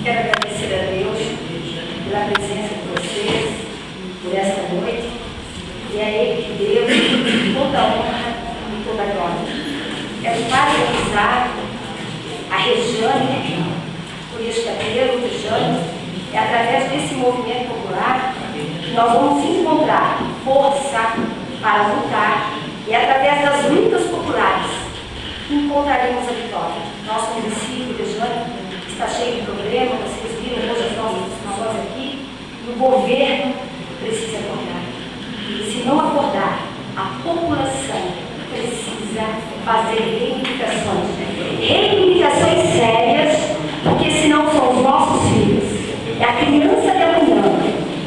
Quero agradecer a Deus pela presença de vocês, por esta noite, e a Ele que Deus toda a honra e toda a glória. Quero parabenizar a Regiane por este apelo, Regiane. É através desse movimento popular que nós vamos encontrar força para lutar, e é através das lutas populares que encontraremos a vitória. Nosso município, Regiane, está cheio de problemas, vocês viram hoje as nossas aqui, e o governo precisa acordar. E se não acordar, a população precisa fazer reivindicações. Reivindicações sérias, porque senão são os nossos filhos. É a criança de amanhã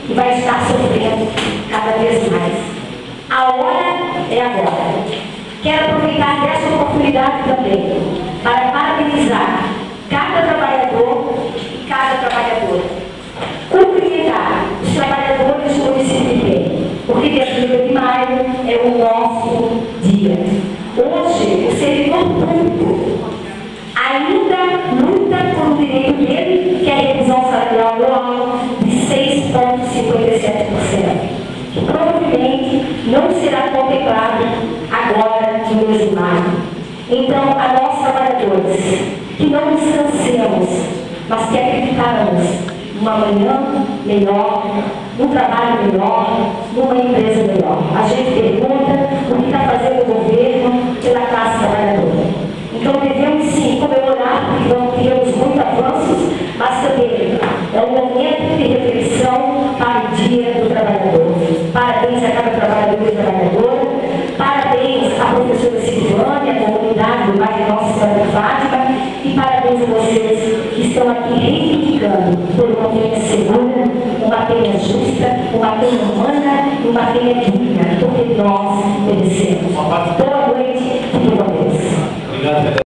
que vai estar sofrendo cada vez mais. A hora é agora. Quero aproveitar dessa oportunidade também para parabenizar cada trabalhador e cada trabalhadora. Cumprimentar os trabalhadores do município inteiro, porque dia 1º de maio é o nosso dia. Hoje, o servidor público ainda luta por um direito dele, que é a revisão salarial anual de 6,57%, que provavelmente não será contemplado agora no mês de maio. Então, a nós trabalhadores, que não nos cansemos, mas que acreditamos numa manhã melhor, num trabalho melhor, numa empresa melhor. A gente pergunta o que está fazendo o governo pela classe trabalhadora. Então devemos sim comemorar, porque não temos muitos avanços, mas também é um momento de reflexão para o Dia do Trabalhador. Parabéns a cada trabalhador e trabalhadora, parabéns à professora Silvânia, à comunidade do bairro Nossa Senhora de Fátima, e parabéns a vocês que estão aqui reivindicando por uma penha segura, uma penha justa, uma penha humana e uma penha digna, porque nós merecemos.